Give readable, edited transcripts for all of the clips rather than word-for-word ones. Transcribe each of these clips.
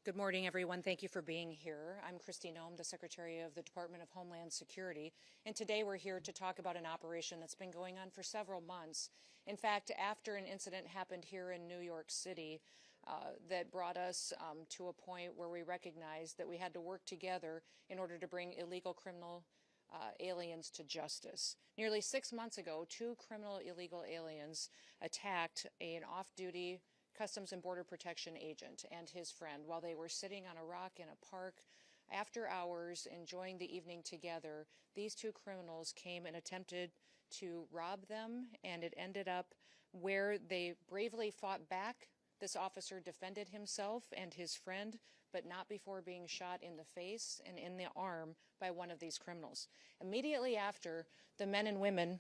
Good morning, everyone. Thank you for being here. I'm Kristi Noem, the Secretary of the Department of Homeland Security, and today we're here to talk about an operation that's been going on for several months. In fact, after an incident happened here in New York City that brought us to a point where we recognized that we had to work together in order to bring illegal criminal aliens to justice. Nearly 6 months ago, two criminal illegal aliens attacked an off-duty Customs and Border Protection agent and his friend while they were sitting on a rock in a park after hours enjoying the evening together. These two criminals came and attempted to rob them, and it ended up where they bravely fought back. This officer defended himself and his friend, but not before being shot in the face and in the arm by one of these criminals. Immediately after, the men and women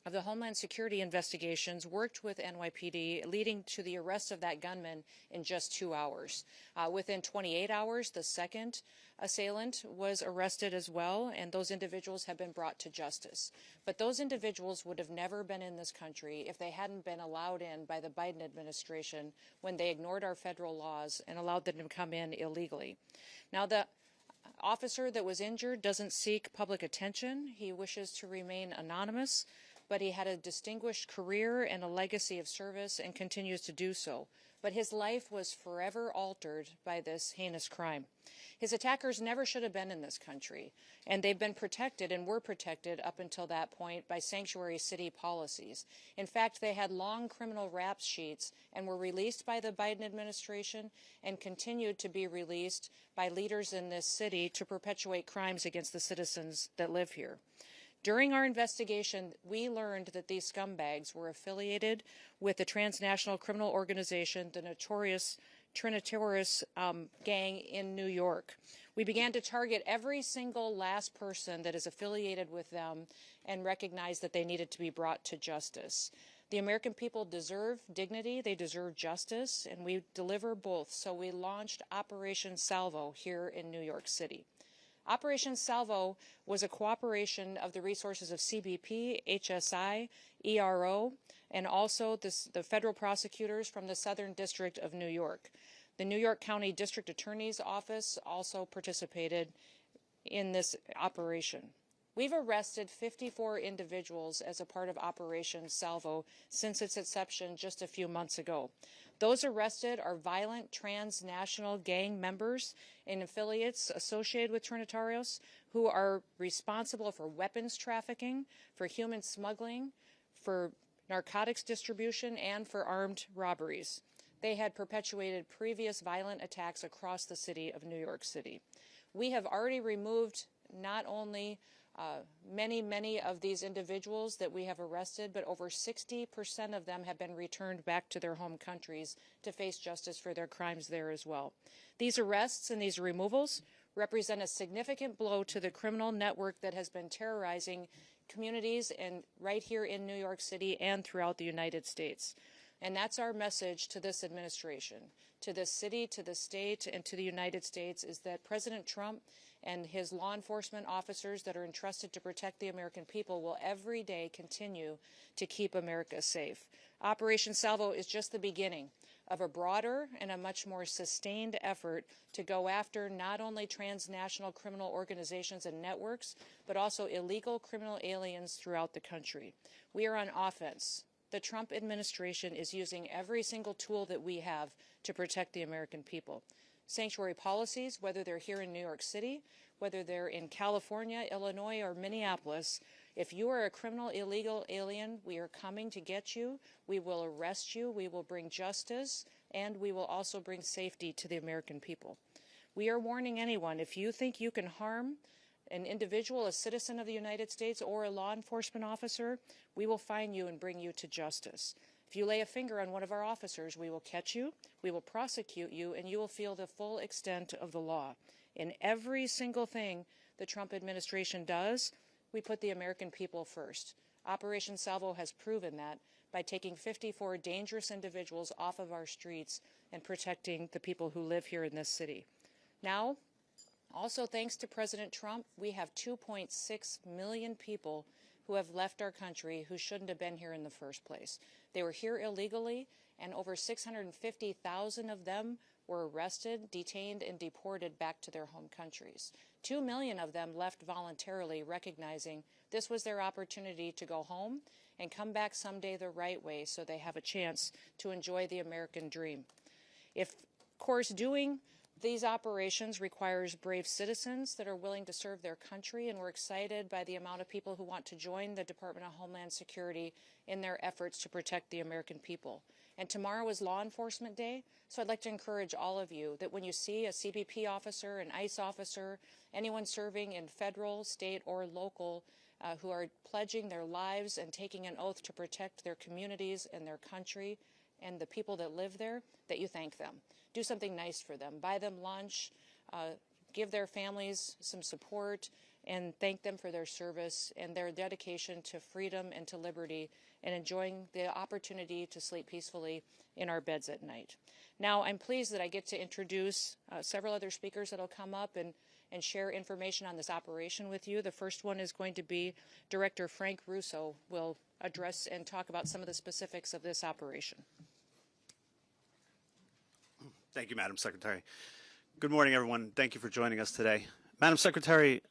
of the Homeland Security investigations worked with NYPD, leading to the arrest of that gunman in just 2 hours. Within 28 hours, the second assailant was arrested as well, and those individuals have been brought to justice. But those individuals would have never been in this country if they hadn't been allowed in by the Biden administration when they ignored our federal laws and allowed them to come in illegally. Now, the officer that was injured doesn't seek public attention. He wishes to remain anonymous, but he had a distinguished career and a legacy of service and continues to do so. But his life was forever altered by this heinous crime. His attackers never should have been in this country, and they've been protected and were protected up until that point by sanctuary city policies. In fact, they had long criminal rap sheets and were released by the Biden administration and continued to be released by leaders in this city to perpetuate crimes against the citizens that live here. During our investigation, we learned that these scumbags were affiliated with the transnational criminal organization, the notorious Trinitario gang in New York. We began to target every single last person that is affiliated with them and recognized that they needed to be brought to justice. The American people deserve dignity, they deserve justice, and we deliver both. So we launched Operation Salvo here in New York City. Operation Salvo was a cooperation of the resources of CBP, HSI, ERO, and also the federal prosecutors from the Southern District of New York. The New York County District Attorney's Office also participated in this operation. We've arrested 54 individuals as a part of Operation Salvo since its inception just a few months ago. Those arrested are violent transnational gang members and affiliates associated with Trinitarios who are responsible for weapons trafficking, for human smuggling, for narcotics distribution, and for armed robberies. They had perpetuated previous violent attacks across the city of New York City. We have already removed not only many of these individuals that we have arrested, but over 60% of them have been returned back to their home countries to face justice for their crimes there as well. These arrests and these removals represent a significant blow to the criminal network that has been terrorizing communities right here in New York City and throughout the United States. And that's our message to this administration, to this city, to the state, and to the United States, is that President Trump and his law enforcement officers that are entrusted to protect the American people will every day continue to keep America safe. Operation Salvo is just the beginning of a broader and a much more sustained effort to go after not only transnational criminal organizations and networks, but also illegal criminal aliens throughout the country. We are on offense. The Trump administration is using every single tool that we have to protect the American people. Sanctuary policies, whether they're here in New York City, whether they're in California, Illinois, or Minneapolis, if you are a criminal illegal alien, we are coming to get you. We will arrest you. We will bring justice, and we will also bring safety to the American people. We are warning anyone, if you think you can harm an individual, a citizen of the United States, or a law enforcement officer, we will find you and bring you to justice. If you lay a finger on one of our officers, we will catch you, we will prosecute you, and you will feel the full extent of the law. In every single thing the Trump administration does, we put the American people first. Operation Salvo has proven that by taking 54 dangerous individuals off of our streets and protecting the people who live here in this city. Now, also, thanks to President Trump, we have 2.6 million people who have left our country who shouldn't have been here in the first place. They were here illegally, and over 650,000 of them were arrested, detained, and deported back to their home countries. 2 million of them left voluntarily, recognizing this was their opportunity to go home and come back someday the right way so they have a chance to enjoy the American dream. Of course, doing these operations requires brave citizens that are willing to serve their country, and we're excited by the amount of people who want to join the Department of Homeland Security in their efforts to protect the American people. And tomorrow is Law Enforcement Day, so I'd like to encourage all of you that when you see a CBP officer, an ICE officer, anyone serving in federal, state, or local who are pledging their lives and taking an oath to protect their communities and their country and the people that live there, that you thank them. Do something nice for them. Buy them lunch, give their families some support, and thank them for their service and their dedication to freedom and to liberty and enjoying the opportunity to sleep peacefully in our beds at night. Now, I'm pleased that I get to introduce several other speakers that will come up and share information on this operation with you. The first one is going to be Director Frank Russo will address and talk about some of the specifics of this operation. Thank you, Madam Secretary. Good morning, everyone. Thank you for joining us today. Madam Secretary,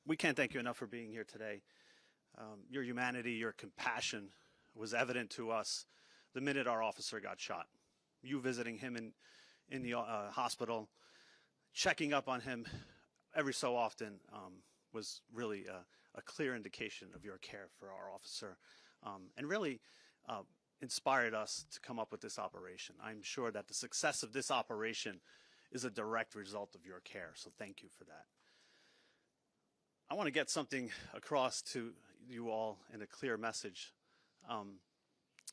we can't thank you enough for being here today. Your humanity, your compassion was evident to us the minute our officer got shot. You visiting him in the hospital, checking up on him every so often was really a clear indication of your care for our officer, and really inspired us to come up with this operation. I'm sure that the success of this operation is a direct result of your care, so thank you for that. I want to get something across to you all in a clear message.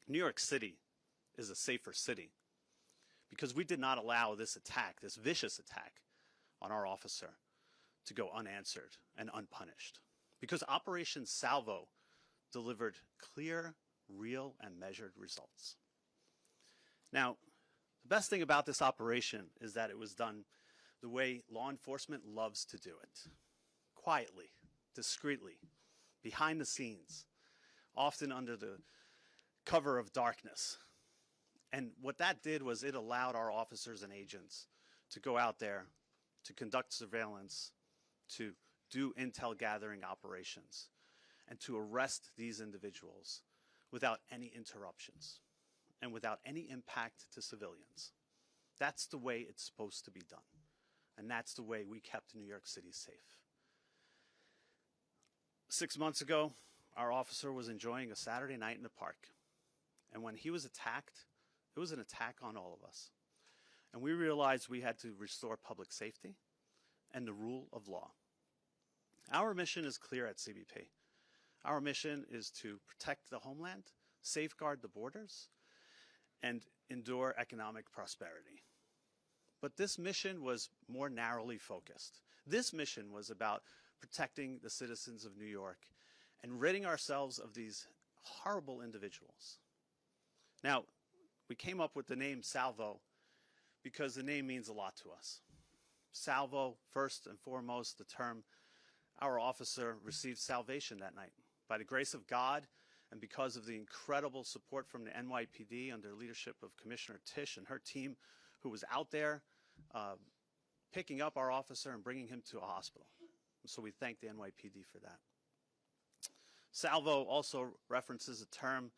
New York City is a safer city because we did not allow this attack, this vicious attack on our officer, to go unanswered and unpunished, because Operation Salvo delivered clear, real, and measured results. Now, the best thing about this operation is that it was done the way law enforcement loves to do it: quietly, discreetly, behind the scenes, often under the cover of darkness. And what that did was it allowed our officers and agents to go out there, to conduct surveillance, to do intel gathering operations, and to arrest these individuals without any interruptions and without any impact to civilians. That's the way it's supposed to be done. And that's the way we kept New York City safe. 6 months ago, our officer was enjoying a Saturday night in the park. And when he was attacked, it was an attack on all of us. And we realized we had to restore public safety and the rule of law. Our mission is clear at CBP. Our mission is to protect the homeland, safeguard the borders, and endure economic prosperity. But this mission was more narrowly focused. This mission was about protecting the citizens of New York and ridding ourselves of these horrible individuals. Now, we came up with the name Salvo because the name means a lot to us. Salvo, first and foremost, the term our officer received salvation that night. By the grace of God and because of the incredible support from the NYPD under leadership of Commissioner Tisch and her team, who was out there picking up our officer and bringing him to a hospital. So we thank the NYPD for that. Salvo also references a term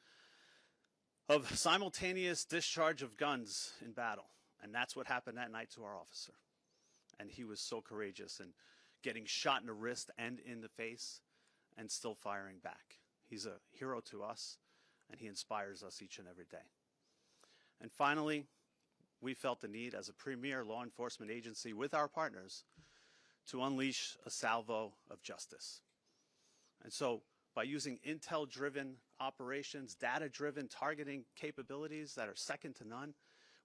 of simultaneous discharge of guns in battle. And that's what happened that night to our officer. And he was so courageous in getting shot in the wrist and in the face and still firing back. He's a hero to us, and he inspires us each and every day. And finally, we felt the need as a premier law enforcement agency with our partners to unleash a salvo of justice. And so by using intel-driven operations, data-driven targeting capabilities that are second to none,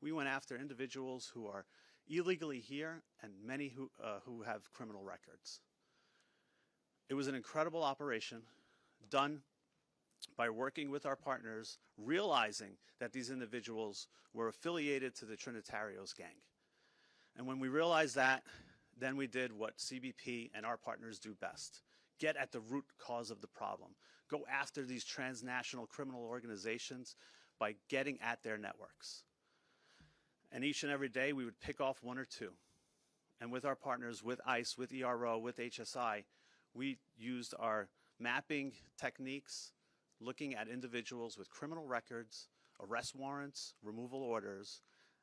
we went after individuals who are illegally here and many who have criminal records. It was an incredible operation done by working with our partners, realizing that these individuals were affiliated to the Trinitario's gang. And when we realized that, then we did what CBP and our partners do best: get at the root cause of the problem. Go after these transnational criminal organizations by getting at their networks. And each and every day we would pick off one or two. And with our partners, with ICE, with ERO, with HSI, we used our mapping techniques, looking at individuals with criminal records, arrest warrants, removal orders,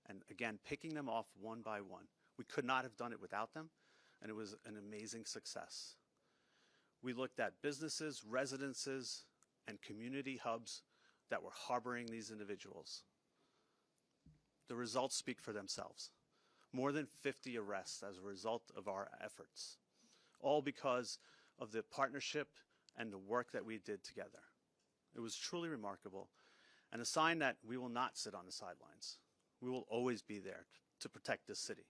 and again, picking them off one by one. We could not have done it without them, and it was an amazing success. We looked at businesses, residences, and community hubs that were harboring these individuals. The results speak for themselves. More than 50 arrests as a result of our efforts, all because of the partnership and the work that we did together. It was truly remarkable, and a sign that we will not sit on the sidelines. We will always be there to protect this city.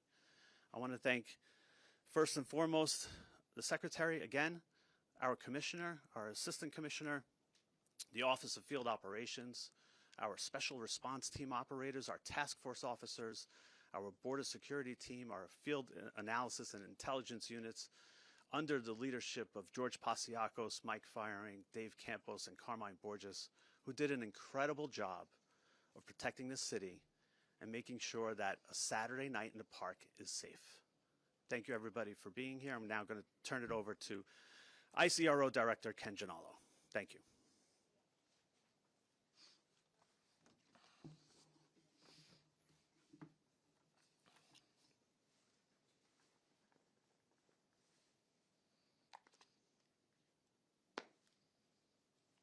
I want to thank, first and foremost, the Secretary, again, our Commissioner, our Assistant Commissioner, the Office of Field Operations, our Special Response Team operators, our task force officers, our Border Security Team, our Field Analysis and Intelligence units, under the leadership of George Pasiakos, Mike Firing, Dave Campos, and Carmine Borges, who did an incredible job of protecting the city and making sure that a Saturday night in the park is safe. Thank you, everybody, for being here. I'm now going to turn it over to ICRO Director Ken Gianallo. Thank you.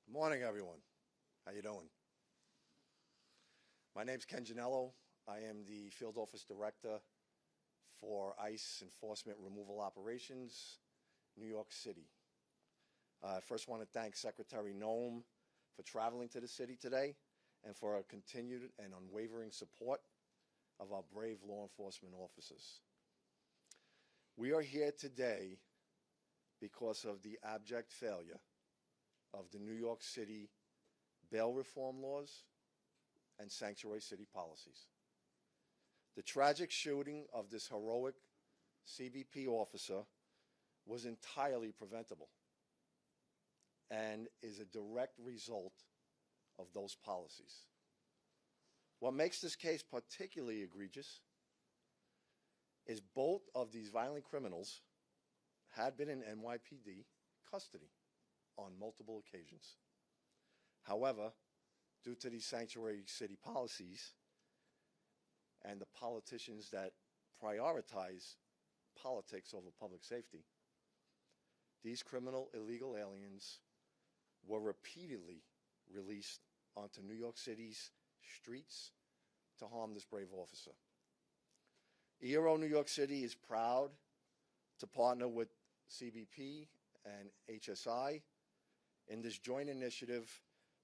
Good morning, everyone. How you doing? My name's Ken Gianallo. I am the Field Office Director for ICE Enforcement Removal Operations, New York City. I first want to thank Secretary Noem for traveling to the city today and for our continued and unwavering support of our brave law enforcement officers. We are here today because of the abject failure of the New York City bail reform laws and sanctuary city policies. The tragic shooting of this heroic CBP officer was entirely preventable and is a direct result of those policies. What makes this case particularly egregious is both of these violent criminals had been in NYPD custody on multiple occasions. However, due to these sanctuary city policies and the politicians that prioritize politics over public safety, these criminal illegal aliens were repeatedly released onto New York City's streets to harm this brave officer. ERO New York City is proud to partner with CBP and HSI in this joint initiative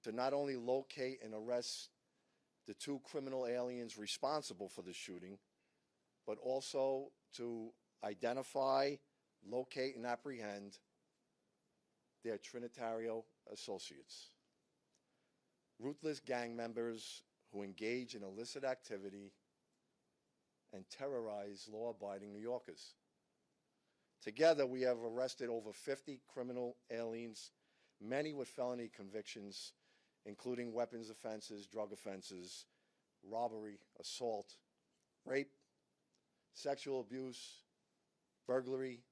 to not only locate and arrest the two criminal aliens responsible for the shooting, but also to identify, locate, and apprehend their Trinitario associates, ruthless gang members who engage in illicit activity and terrorize law-abiding New Yorkers. Together, we have arrested over 50 criminal aliens, many with felony convictions, including weapons offenses, drug offenses, robbery, assault, rape, sexual abuse, burglary,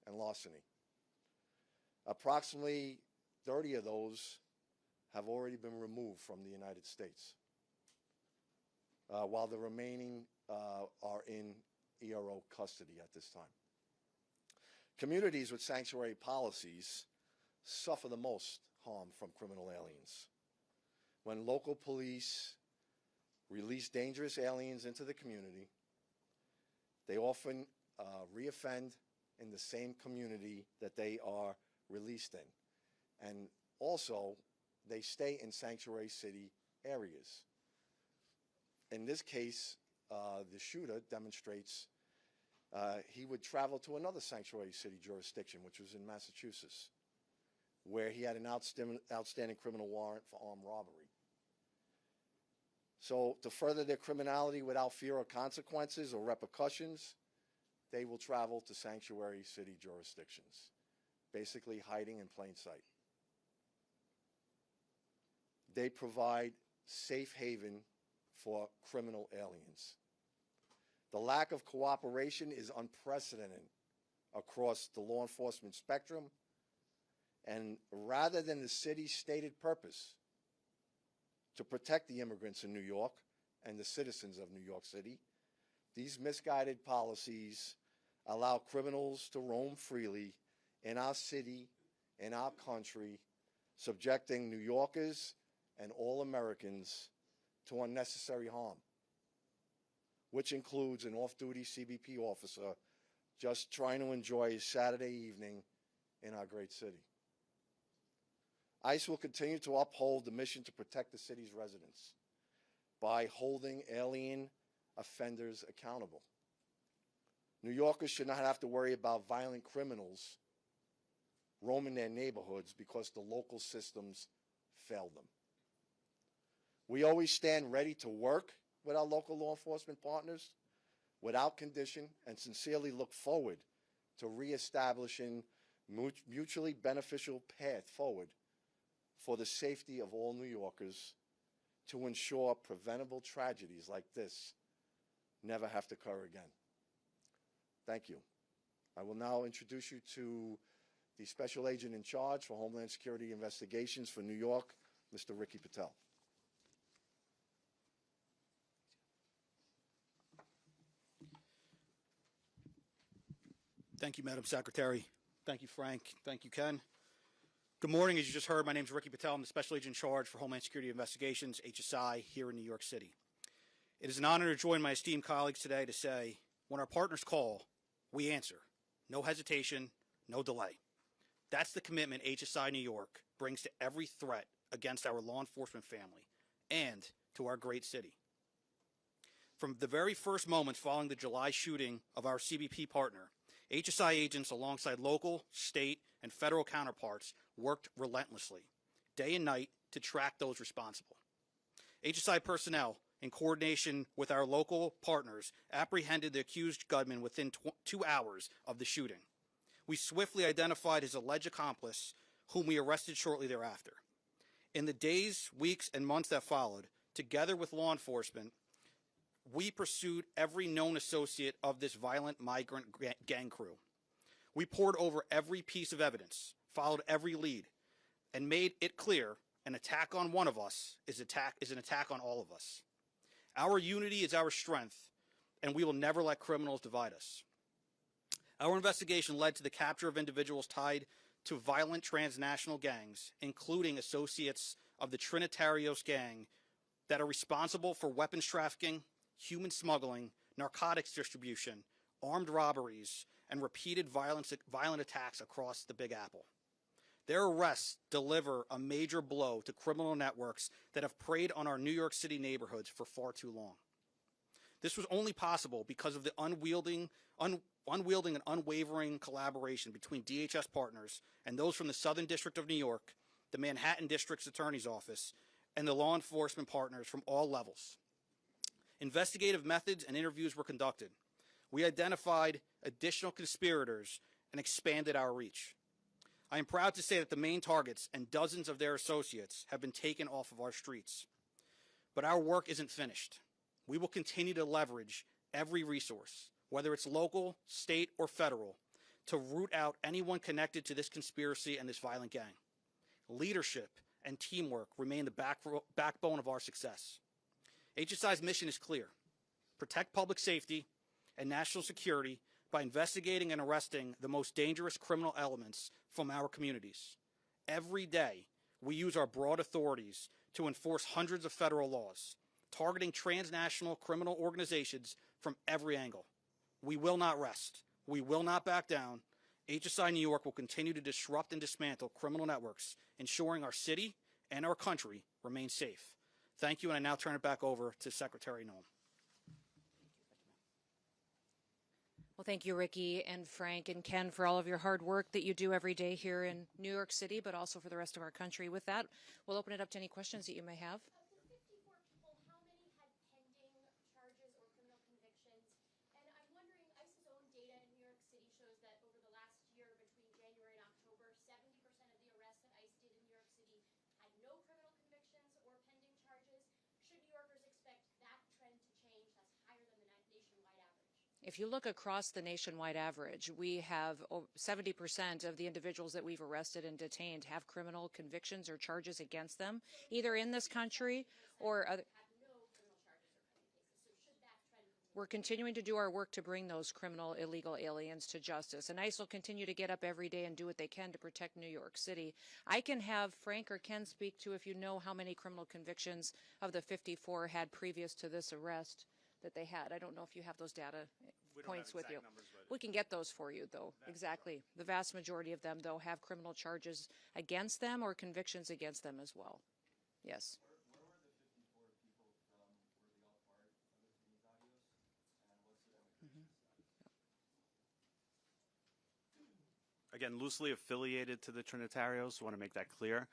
and larceny. Approximately 30 of those have already been removed from the United States, while the remaining are in ERO custody at this time. Communities with sanctuary policies suffer the most harm from criminal aliens. When local police release dangerous aliens into the community, they often reoffend in the same community that they are released in. And also, they stay in sanctuary city areas. In this case, the shooter demonstrates he would travel to another sanctuary city jurisdiction, which was in Massachusetts, where he had an outstanding criminal warrant for armed robbery. So to further their criminality without fear of consequences or repercussions, they will travel to sanctuary city jurisdictions, basically hiding in plain sight. They provide safe haven for criminal aliens. The lack of cooperation is unprecedented across the law enforcement spectrum, and rather than the city's stated purpose to protect the immigrants in New York and the citizens of New York City, these misguided policies allow criminals to roam freely in our city, in our country, subjecting New Yorkers and all Americans to unnecessary harm, which includes an off-duty CBP officer just trying to enjoy his Saturday evening in our great city. ICE will continue to uphold the mission to protect the city's residents by holding alien offenders accountable. New Yorkers should not have to worry about violent criminals roaming their neighborhoods because the local systems failed them. We always stand ready to work with our local law enforcement partners without condition and sincerely look forward to reestablishing mutually beneficial path forward for the safety of all New Yorkers to ensure preventable tragedies like this never have to occur again. Thank you. I will now introduce you to the Special Agent in Charge for Homeland Security Investigations for New York, Mr. Ricky Patel. Thank you, Madam Secretary. Thank you, Frank. Thank you, Ken. Good morning. As you just heard, my name is Ricky Patel. I'm the Special Agent in Charge for Homeland Security Investigations, HSI, here in New York City. It is an honor to join my esteemed colleagues today to say, when our partners call, we answer. No hesitation, no delay. That's the commitment HSI New York brings to every threat against our law enforcement family and to our great city. From the very first moments following the July shooting of our CBP partner, HSI agents alongside local, state, and federal counterparts worked relentlessly, day and night, to track those responsible. HSI personnel, in coordination with our local partners, apprehended the accused gunman within 2 hours of the shooting. We swiftly identified his alleged accomplice, whom we arrested shortly thereafter. In the days, weeks, and months that followed, together with law enforcement, we pursued every known associate of this violent migrant gang crew. We pored over every piece of evidence, followed every lead, and made it clear an attack on one of us is an attack on all of us. Our unity is our strength, and we will never let criminals divide us. Our investigation led to the capture of individuals tied to violent transnational gangs, including associates of the Trinitario gang that are responsible for weapons trafficking, human smuggling, narcotics distribution, armed robberies, and repeated violent attacks across the Big Apple. Their arrests deliver a major blow to criminal networks that have preyed on our New York City neighborhoods for far too long. This was only possible because of the unwielding and unwavering collaboration between DHS partners and those from the Southern District of New York, the Manhattan District Attorney's Office, and the law enforcement partners from all levels. Investigative methods and interviews were conducted. We identified additional conspirators and expanded our reach. I am proud to say that the main targets and dozens of their associates have been taken off of our streets. But our work isn't finished. We will continue to leverage every resource, whether it's local, state, or federal, to root out anyone connected to this conspiracy and this violent gang. Leadership and teamwork remain the backbone of our success. HSI's mission is clear: protect public safety and national security by investigating and arresting the most dangerous criminal elements from our communities. Every day, we use our broad authorities to enforce hundreds of federal laws, targeting transnational criminal organizations from every angle. We will not rest. We will not back down. HSI New York will continue to disrupt and dismantle criminal networks, ensuring our city and our country remain safe. Thank you, and I now turn it back over to Secretary Noem. Well, thank you, Ricky and Frank and Ken, for all of your hard work that you do every day here in New York City, but also for the rest of our country. With that, we'll open it up to any questions that you may have. Of the 54 people, how many had pending charges or criminal convictions? And I'm wondering, ICE's own data in New York City shows that over the last year, between January and October, 70% of the arrests that ICE did in New York City had no criminal convictions or pending charges. If you look across the nationwide average, we have 70% of the individuals that we've arrested and detained have criminal convictions or charges against them, either in this country or other. We're continuing to do our work to bring those criminal illegal aliens to justice. And ICE will continue to get up every day and do what they can to protect New York City. I can have Frank or Ken speak to if you know how many criminal convictions of the 54 had previous to this arrest that they had. I don't know if you have those data points with you. We can get those for you, though. Exactly. The vast majority of them, though, have criminal charges against them or convictions against them as well. Yes. Where were the 54 people from? Were they all part of the Trinitarios? And what's their immigration status? Again, loosely affiliated to the Trinitarios. Want to make that clear.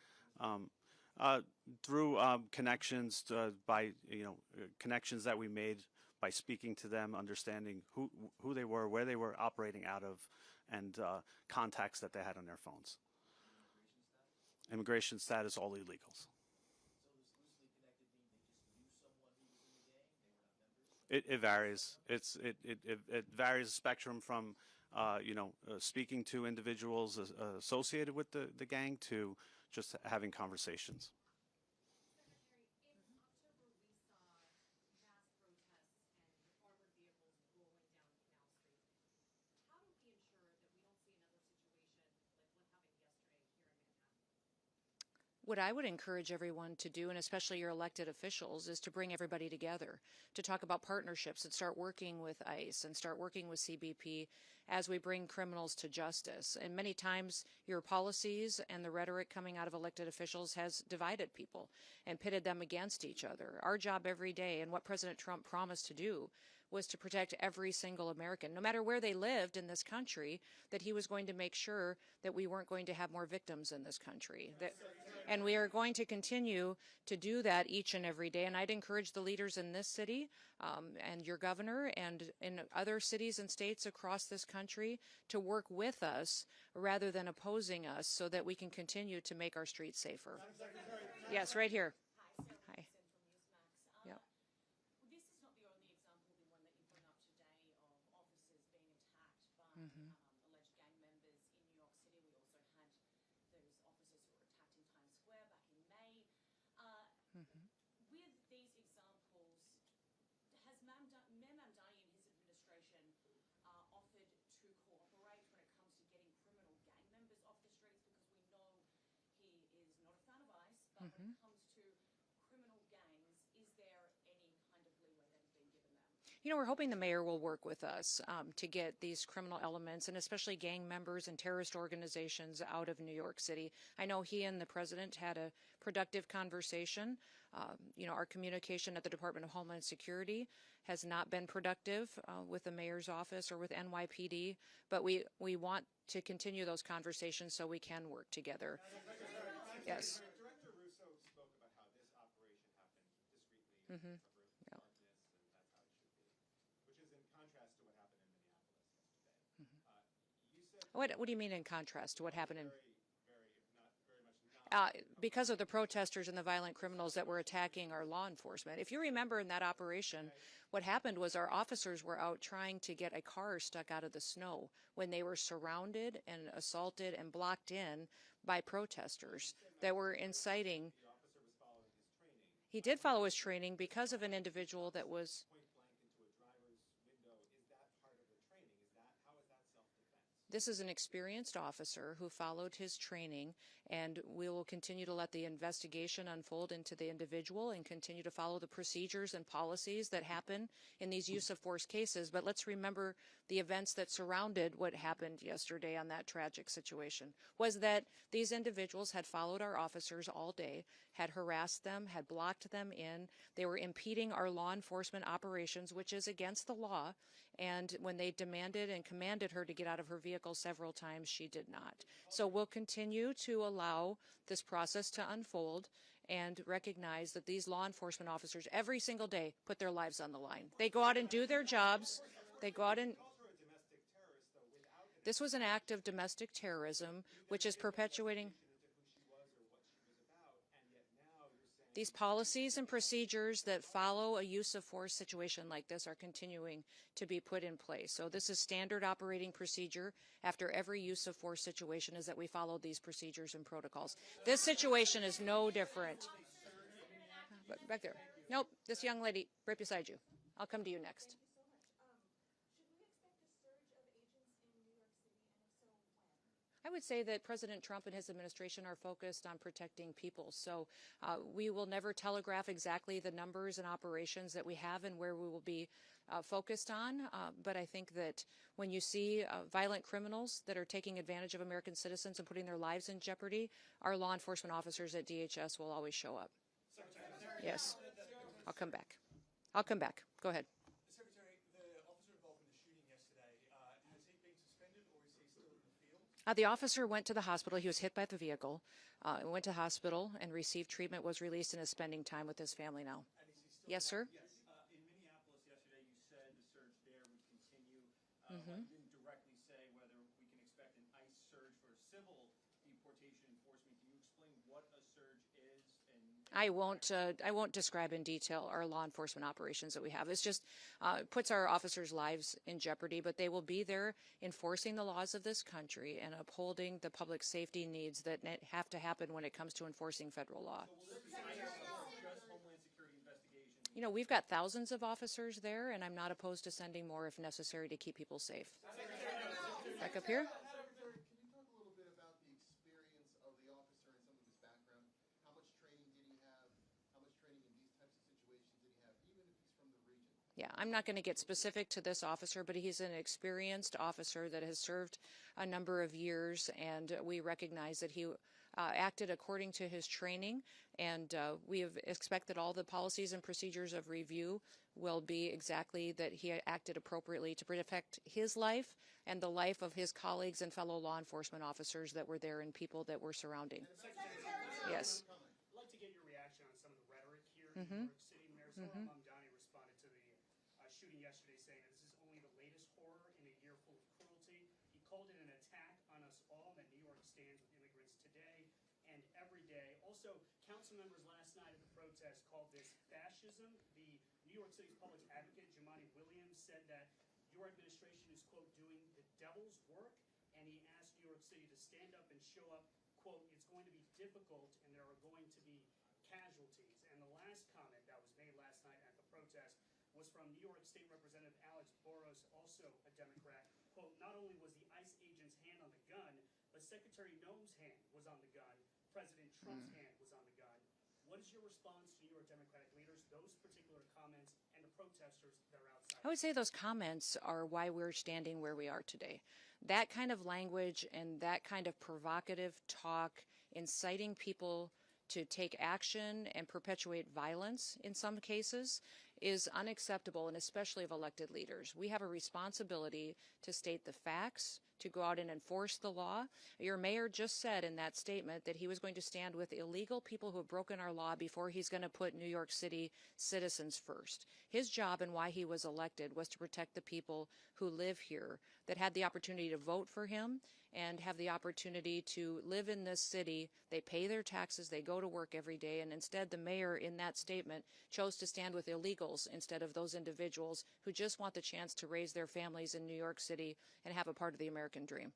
Through connections connections that we made by speaking to them, understanding who they were, where they were operating out of, and contacts that they had on their phones. Immigration status, all illegals. It varies. It varies a spectrum from speaking to individuals associated with the gang to just having conversations. What I would encourage everyone to do, and especially your elected officials, is to bring everybody together to talk about partnerships and start working with ICE and start working with CBP as we bring criminals to justice. And many times your policies and the rhetoric coming out of elected officials has divided people and pitted them against each other. Our job every day, and what President Trump promised to do, was to protect every single American, no matter where they lived in this country, that he was going to make sure that we weren't going to have more victims in this country. And we are going to continue to do that each and every day. And I'd encourage the leaders in this city and your governor and in other cities and states across this country to work with us rather than opposing us so that we can continue to make our streets safer. Yes, right here. Hi. Yep. This is not the only example, the one that you bring up today, of officers being attacked by alleged gang members in New York City. We also had those officers who were attacked in Times Square back in May. With these examples, has Mayor Mamdani and his administration offered to cooperate when it comes to getting criminal gang members off the streets? Because we know he is not a fan of ICE, but when it comes to criminal gangs, is there any kind of leeway that has been given them? You know, we're hoping the mayor will work with us to get these criminal elements and especially gang members and terrorist organizations out of New York City. I know he and the president had a productive conversation. Our communication at the Department of Homeland Security has not been productive with the mayor's office or with NYPD, but we want to continue those conversations so we can work together. Yes. Director Russo spoke about how this operation happened discreetly in cover of darkness, and that's how it should be, which is in contrast to what happened in Minneapolis yesterday. You said What do you mean in contrast to what happened in? very much not. Because of the protesters and the violent criminals that were attacking our law enforcement. If you remember in that operation, what happened was our officers were out trying to get a car stuck out of the snow when they were surrounded and assaulted and blocked in by protesters that were inciting. The officer was following his training. He did follow his training because of an individual that was. Point blank into a driver's window. Is that part of the training? How is that self-defense? This is an experienced officer who followed his training, and we will continue to let the investigation unfold into the individual and continue to follow the procedures and policies that happen in these use of force cases. But let's remember the events that surrounded what happened yesterday on that tragic situation was that these individuals had followed our officers all day, had harassed them, had blocked them in. They were impeding our law enforcement operations, which is against the law. And when they demanded and commanded her to get out of her vehicle several times, she did not. So we'll continue to allow this process to unfold and recognize that these law enforcement officers every single day put their lives on the line. They go out and do their jobs. They go out and. This was an act of domestic terrorism, which is perpetuating. These policies and procedures that follow a use of force situation like this are continuing to be put in place. So this is standard operating procedure after every use of force situation, is that we follow these procedures and protocols. This situation is no different. Back there. Nope, this young lady right beside you. I'll come to you next. Should we expect a surge of agents in New York City, and if so, when? I would say that President Trump and his administration are focused on protecting people. So we will never telegraph exactly the numbers and operations that we have and where we will be focused on. But I think that when you see violent criminals that are taking advantage of American citizens and putting their lives in jeopardy, our law enforcement officers at DHS will always show up. Yes. I'll come back. I'll come back. Go ahead. Secretary, the officer involved in the shooting yesterday, has he been suspended or is he still in the field? The officer went to the hospital. He was hit by the vehicle, went to hospital and received treatment, was released, and is spending time with his family now. And is he still Yes, sir? Yes. In Minneapolis yesterday, you said the surge there would continue. You didn't directly say whether we can expect an ICE surge for civil deportation enforcement. Can you explain what a surge is? I won't describe in detail our law enforcement operations that we have. It's just puts our officers' lives in jeopardy, but they will be there enforcing the laws of this country and upholding the public safety needs that have to happen when it comes to enforcing federal law. So will this be just Homeland Security investigations? You know, we've got thousands of officers there, and I'm not opposed to sending more if necessary to keep people safe. Back up here. Secretary, can you talk a little bit about the experience of the officer and some of his background? How much training did he have? How much training in these types of situations did he have, even if he's from the region? Yeah, I'm not going to get specific to this officer, but he's an experienced officer that has served a number of years, and we recognize that he acted according to his training, and we have expect that all the policies and procedures of review will be exactly that he acted appropriately to protect his life and the life of his colleagues and fellow law enforcement officers that were there and people that were surrounding. Yes. I'd like to get your reaction on some of the rhetoric here in New York City. Mayor Noem Operation responded to the shooting yesterday, saying that this is only the latest horror in a year full of cruelty. He called it an attack on us all, that New York stands with immigrants today and every day. Also, council members last night at the protest called this fascism. The New York City's public advocate, Jumaane Williams, said that your administration is, quote, doing the devil's work, and he asked New York City to stand up and show up, quote, it's going to be difficult and there are going to be casualties. And the last comment that was made last night at the protest was from New York State Representative Alex Boros, also a Democrat. Quote, not only was the ICE agent's hand on the gun, but Secretary Noem's hand was on the gun. President Trump's hand was on the gun. What is your response to New York Democratic leaders, those particular comments, and the protesters that are outside? I would say those comments are why we're standing where we are today. That kind of language and that kind of provocative talk, inciting people to take action and perpetuate violence in some cases, is unacceptable, and especially of elected leaders. We have a responsibility to state the facts, to go out and enforce the law. Your mayor just said in that statement that he was going to stand with illegal people who have broken our law before he's going to put New York City citizens first. His job and why he was elected was to protect the people who live here, that had the opportunity to vote for him and have the opportunity to live in this city. They pay their taxes, they go to work every day, and instead the mayor in that statement chose to stand with illegals instead of those individuals who just want the chance to raise their families in New York City and have a part of the American dream.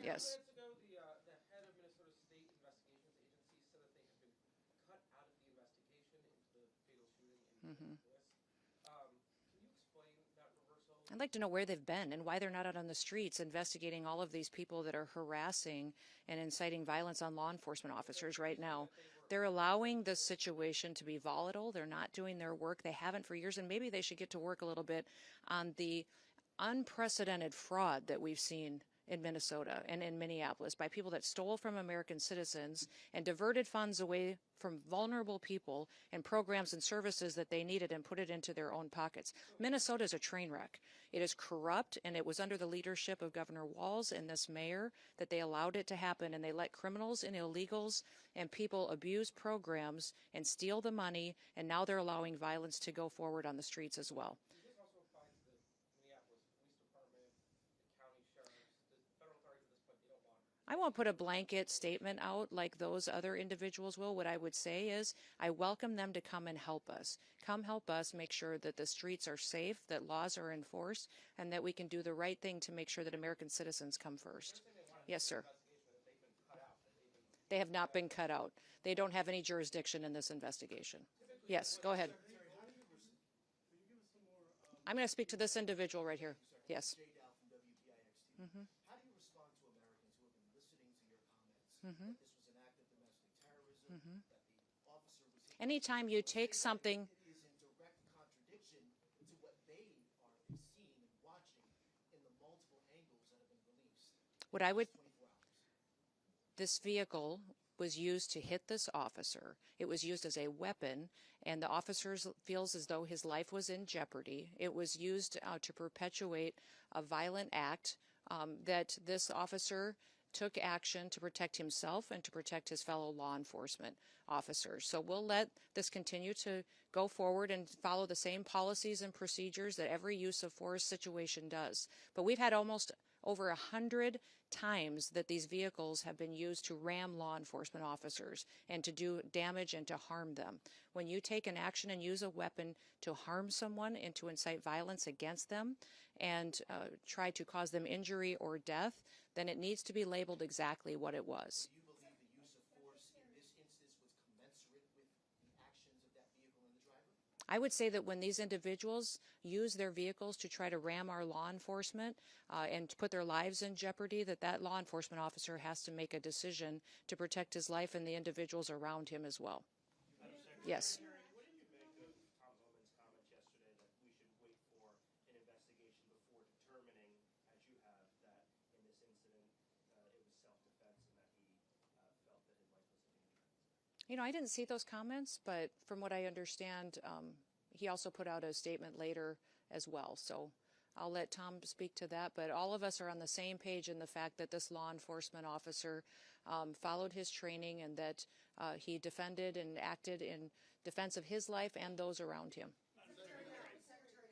Yes. The head of Minnesota State Investigations Agency said that they have been cut out of the investigation into the fatal shooting in Minneapolis. Can you explain that reversal? I'd like to know where they've been and why they're not out on the streets investigating all of these people that are harassing and inciting violence on law enforcement officers right now. They're allowing the situation to be volatile. They're not doing their work. They haven't for years, and maybe they should get to work a little bit on the unprecedented fraud that we've seen in Minnesota and in Minneapolis by people that stole from American citizens and diverted funds away from vulnerable people and programs and services that they needed and put it into their own pockets. Minnesota is a train wreck. It is corrupt, and it was under the leadership of Governor Walz and this mayor that they allowed it to happen, and they let criminals and illegals and people abuse programs and steal the money, and now they're allowing violence to go forward on the streets as well. This also applies to the Minneapolis Police Department, the county sheriffs, the federal authorities at this point, they don't want I won't put a blanket statement out like those other individuals will. What I would say is I welcome them to come and help us. Come help us make sure that the streets are safe, that laws are enforced, and that we can do the right thing to make sure that American citizens come first. Yes, sir. They have not been cut out. They don't have any jurisdiction in this investigation. Yes, go ahead. I'm going to speak to this individual right here. Yes. Mm-hmm. How do you respond to Americans who have been listening to your comments that this was an act of domestic terrorism, that the officer was... Anytime you take something... It is in direct contradiction to what they are seeing and watching in the multiple angles that have been released. What I would... 24 hours. This vehicle was used to hit this officer. It was used as a weapon, and the officer feels as though his life was in jeopardy. It was used to perpetuate a violent act that this officer took action to protect himself and to protect his fellow law enforcement officers. So we'll let this continue to go forward and follow the same policies and procedures that every use of force situation does. But we've had almost over 100 times that these vehicles have been used to ram law enforcement officers and to do damage and to harm them. When you take an action and use a weapon to harm someone and to incite violence against them and try to cause them injury or death, then it needs to be labeled exactly what it was. Do you believe the use of force in this instance was commensurate with the actions of that vehicle and the driver? I would say that when these individuals use their vehicles to try to ram our law enforcement and to put their lives in jeopardy, that law enforcement officer has to make a decision to protect his life and the individuals around him as well. Yes. What did you make of Tom Homan's comments yesterday that we should wait for an investigation before determining, as you have, that in this incident it was self-defense and that he felt that his life was in danger? You know, I didn't see those comments, but from what I understand, he also put out a statement later as well. So I'll let Tom speak to that. But all of us are on the same page in the fact that this law enforcement officer followed his training and that he defended and acted in defense of his life and those around him.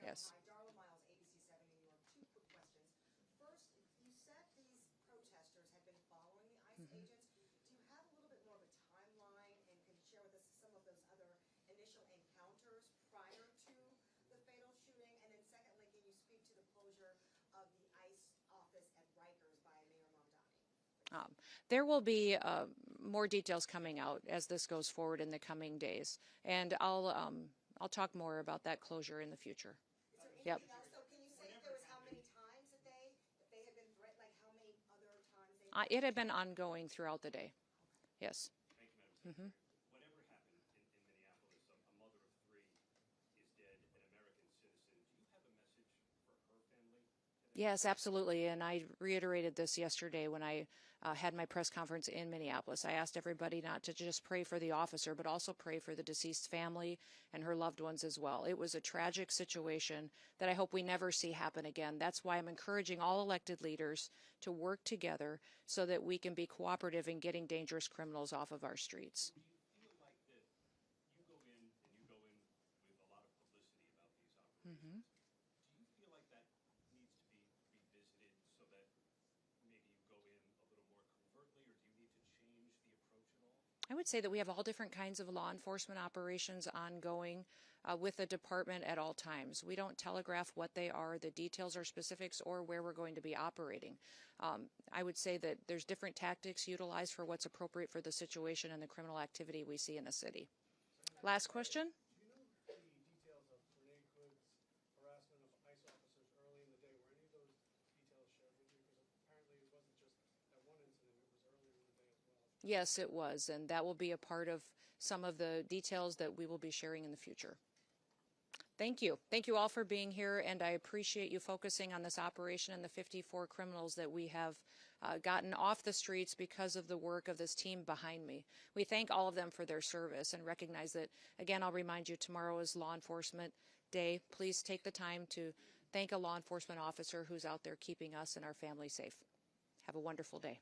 Yes. Darla Miles, ABC 7 New York. Two quick questions. First, you said these protesters had been following the ICE agents. Do you have a little bit more of a timeline and can you share with us some of those other initial encounters prior to the fatal shooting? And then secondly, can you speak to the closure of the ICE office at Rikers by Mayor Mamdani? There will be more details coming out as this goes forward in the coming days, and I'll talk more about that closure in the future. Is there anything else? So can you say if there was how many times that they had been threatened, like how many other times they... It had been ongoing throughout the day. Yes. Thank you, Madam Secretary. Whatever happened in Minneapolis, a mother of 3 is dead, an American citizen. Do you have a message for her family today? Yes, absolutely. And I reiterated this yesterday when I had my press conference in Minneapolis. I asked everybody not to just pray for the officer, but also pray for the deceased family and her loved ones as well. It was a tragic situation that I hope we never see happen again. That's why I'm encouraging all elected leaders to work together so that we can be cooperative in getting dangerous criminals off of our streets. Do you feel like that you go in with a lot of publicity about these operations? Do you feel like that needs to be revisited so that maybe you go in a little more covertly, or do you need to change the approach at all? I would say that we have all different kinds of law enforcement operations ongoing with the department at all times. We don't telegraph what they are, the details or specifics, or where we're going to be operating. I would say that there's different tactics utilized for what's appropriate for the situation and the criminal activity we see in the city. Last question? Do you know the details of Renee Hood's harassment of ICE officers early in the day? Were any of those details shared with you? Because apparently it wasn't just that one incident, it was earlier in the day as well. Yes, it was, and that will be a part of some of the details that we will be sharing in the future. Thank you. Thank you all for being here, and I appreciate you focusing on this operation and the 54 criminals that we have gotten off the streets because of the work of this team behind me. We thank all of them for their service and recognize that, again, I'll remind you, tomorrow is Law Enforcement Day. Please take the time to thank a law enforcement officer who's out there keeping us and our family safe. Have a wonderful day.